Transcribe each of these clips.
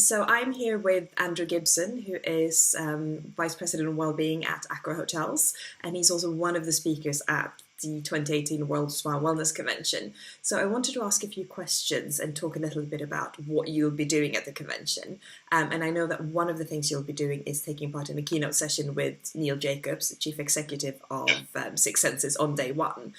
So I'm here with Andrew Gibson, who is Vice President of Wellbeing at Accor Hotels, and he's also one of the speakers at the 2018 World Spa Wellness Convention. So I wanted to ask a few questions and talk a little bit about what you'll be doing at the convention. And I know that one of the things you'll be doing is taking part in a keynote session with Neil Jacobs, the Chief Executive of Six Senses, on day one.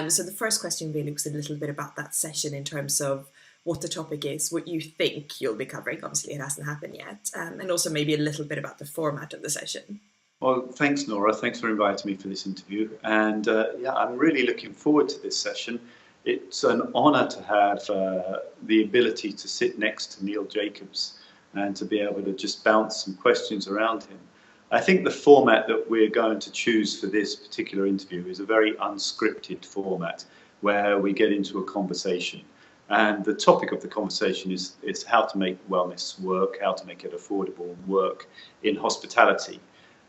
So the first question really was a little bit about that session in terms of what the topic is, what you think you'll be covering. Obviously, it hasn't happened yet. And also maybe a little bit about the format of the session. Well, thanks, Nora. Thanks for inviting me for this interview. And yeah, I'm really looking forward to this session. It's an honour to have the ability to sit next to Neil Jacobs and to be able to just bounce some questions around him. I think the format that we're going to choose for this particular interview is a very unscripted format where we get into a conversation. And the topic of the conversation is how to make wellness work, how to make it affordable and work in hospitality.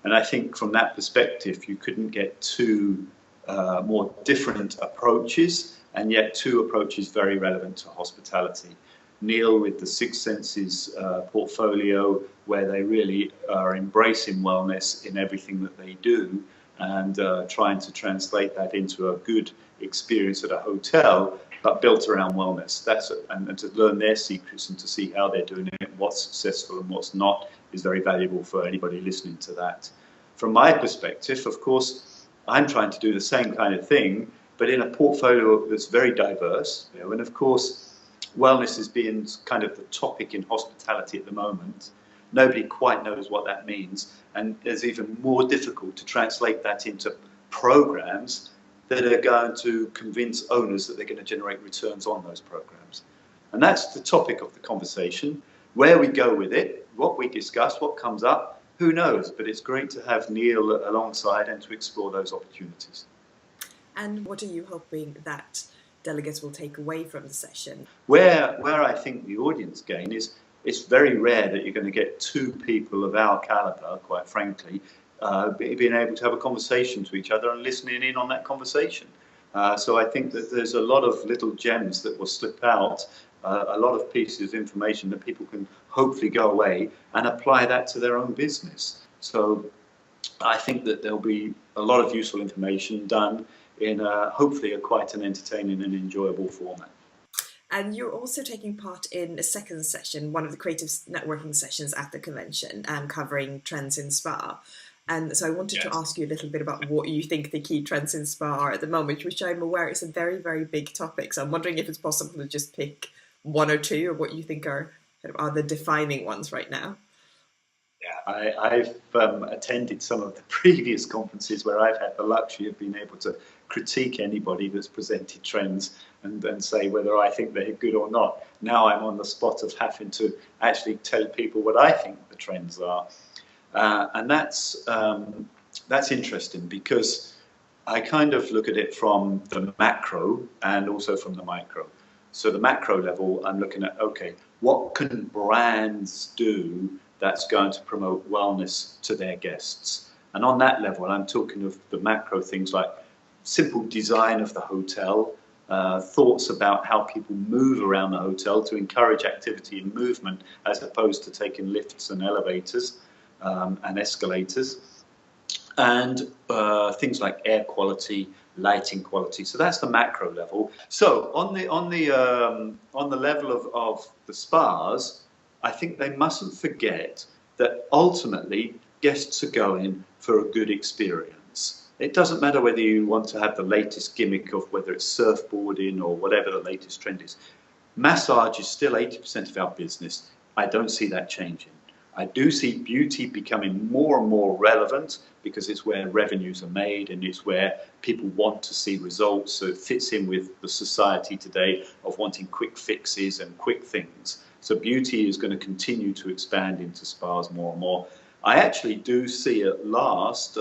And I think from that perspective, you couldn't get two more different approaches, and yet two approaches very relevant to hospitality. Neil with the Six Senses portfolio, where they really are embracing wellness in everything that they do and trying to translate that into a good experience at a hotel, but built around wellness. And to learn their secrets and to see how they're doing it, what's successful and what's not, is very valuable for anybody listening to that. From my perspective, of course, I'm trying to do the same kind of thing, but in a portfolio that's very diverse. And of course, wellness is being kind of the topic in hospitality at the moment. Nobody quite knows what that means, and it's even more difficult to translate that into programs that are going to convince owners that they're going to generate returns on those programs. And that's the topic of the conversation. Where we go with it, what we discuss, what comes up, who knows? But it's great to have Neil alongside and to explore those opportunities. And what are you hoping that delegates will take away from the session? Where I think the audience gain is, it's very rare that you're going to get two people of our caliber, quite frankly, being able to have a conversation to each other and listening in on that conversation. So I think that there's a lot of little gems that will slip out, a lot of pieces of information that people can hopefully go away and apply that to their own business. So I think that there'll be a lot of useful information done in hopefully quite an entertaining and enjoyable format. And you're also taking part in a second session, one of the creative networking sessions at the convention, covering trends in spa. And so I wanted to ask you a little bit about what you think the key trends in spa are at the moment, which I'm aware is a very, very big topic. So I'm wondering if it's possible to just pick one or two, or what you think are the defining ones right now. Yeah, I've attended some of the previous conferences where I've had the luxury of being able to critique anybody that's presented trends and say whether I think they're good or not. Now I'm on the spot of having to actually tell people what I think the trends are. And that's interesting because I kind of look at it from the macro and also from the micro. So the macro level, I'm looking at, okay, what can brands do that's going to promote wellness to their guests? And on that level, I'm talking of the macro things like simple design of the hotel, thoughts about how people move around the hotel to encourage activity and movement as opposed to taking lifts and elevators and escalators, and things like air quality, lighting quality. So that's the macro level. So on the level of the spas, I think they mustn't forget that ultimately guests are going for a good experience. It doesn't matter whether you want to have the latest gimmick of whether it's surfboarding or whatever the latest trend is. Massage is still 80% of our business. I don't see that changing. I do see beauty becoming more and more relevant because it's where revenues are made and it's where people want to see results. So it fits in with the society today of wanting quick fixes and quick things. So beauty is going to continue to expand into spas more and more. I actually do see at last,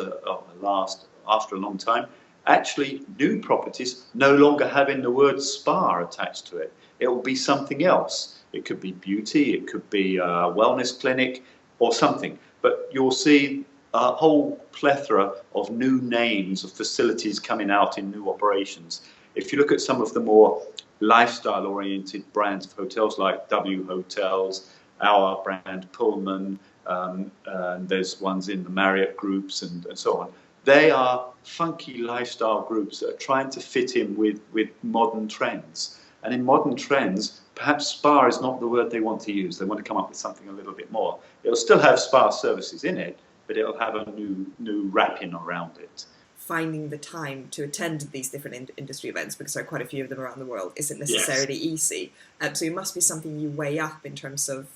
after a long time, actually new properties no longer having the word spa attached to it. It will be something else. It could be beauty, it could be a wellness clinic or something. But you'll see a whole plethora of new names of facilities coming out in new operations. If you look at some of the more lifestyle-oriented brands of hotels like W Hotels our brand Pullman, and there's ones in the Marriott groups and so on. They are funky lifestyle groups that are trying to fit in with modern trends. And in modern trends, perhaps spa is not the word they want to use. They want to come up with something a little bit more. It'll still have spa services in it, but it'll have a new wrapping around it. Finding the time to attend these different industry events, because there are quite a few of them around the world, isn't necessarily easy. So it must be something you weigh up in terms of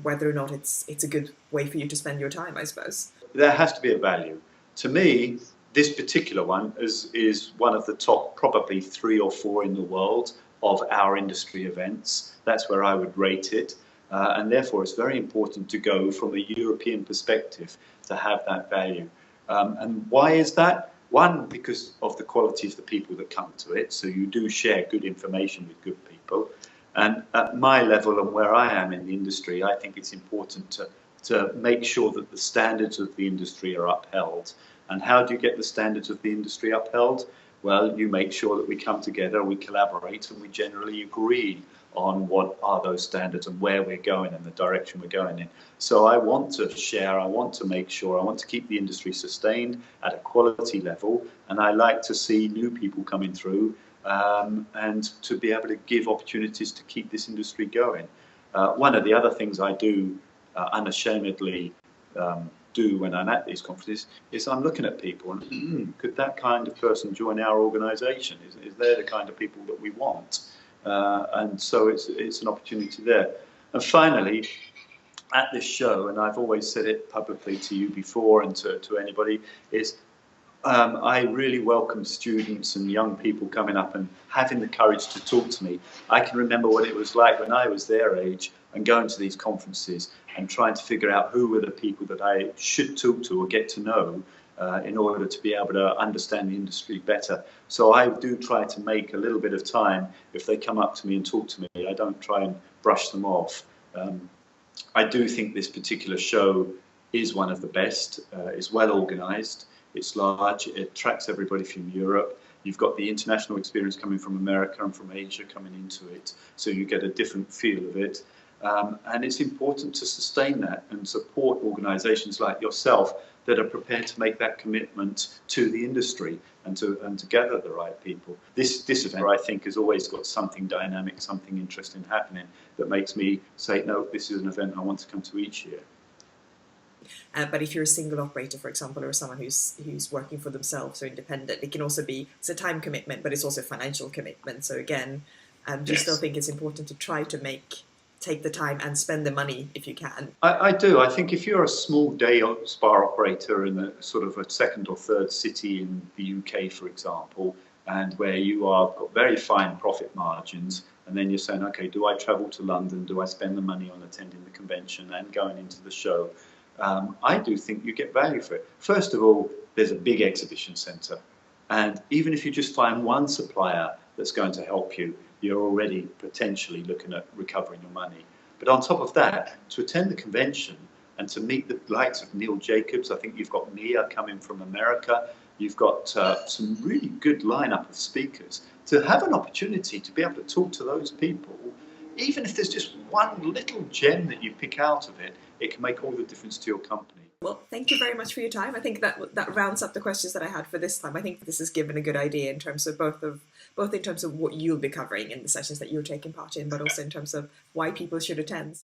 whether or not it's a good way for you to spend your time, I suppose. There has to be a value. To me, this particular one is one of the top, probably 3 or 4 in the world of our industry events. That's where I would rate it. And therefore, it's very important to go from a European perspective to have that value. And why is that? One, because of the quality of the people that come to it. So you do share good information with good people. And at my level and where I am in the industry, I think it's important to make sure that the standards of the industry are upheld. And how do you get the standards of the industry upheld? Well, you make sure that we come together, we collaborate, and we generally agree on what are those standards and where we're going and the direction we're going in. So I want to share, I want to make sure, I want to keep the industry sustained at a quality level, and I like to see new people coming through and to be able to give opportunities to keep this industry going. One of the other things I do unashamedly do when I'm at these conferences is I'm looking at people and could that kind of person join our organisation? Is they the kind of people that we want? And so it's an opportunity there. And finally, at this show, and I've always said it publicly to you before and to anybody, is I really welcome students and young people coming up and having the courage to talk to me. I can remember what it was like when I was their age and going to these conferences and trying to figure out who were the people that I should talk to or get to know in order to be able to understand the industry better. So I do try to make a little bit of time. If they come up to me and talk to me, I don't try and brush them off. I do think this particular show is one of the best. It's well organised. It's large, it attracts everybody from Europe. You've got the international experience coming from America and from Asia coming into it, so you get a different feel of it. And it's important to sustain that and support organisations like yourself that are prepared to make that commitment to the industry and to gather the right people. This event, I think, has always got something dynamic, something interesting happening that makes me say, no, this is an event I want to come to each year. But if you're a single operator, for example, or someone who's working for themselves or independent, it can also be, it's a time commitment, but it's also a financial commitment. So again, do you still think it's important to try to take the time and spend the money if you can? I do. I think if you're a small day spa operator in a sort of a second or third city in the UK, for example, and where you are got very fine profit margins, and then you're saying, okay, do I travel to London? Do I spend the money on attending the convention and going into the show? I do think you get value for it. First of all, there's a big exhibition centre. And even if you just find one supplier that's going to help you, you're already potentially looking at recovering your money. But on top of that, to attend the convention and to meet the likes of Neil Jacobs, I think you've got Mia coming from America, you've got some really good lineup of speakers. To have an opportunity to be able to talk to those people, even if there's just one little gem that you pick out of it, it can make all the difference to your company. Well, thank you very much for your time. I think that rounds up the questions that I had for this time. I think this has given a good idea in terms of both in terms of what you'll be covering in the sessions that you're taking part in, but also in terms of why people should attend.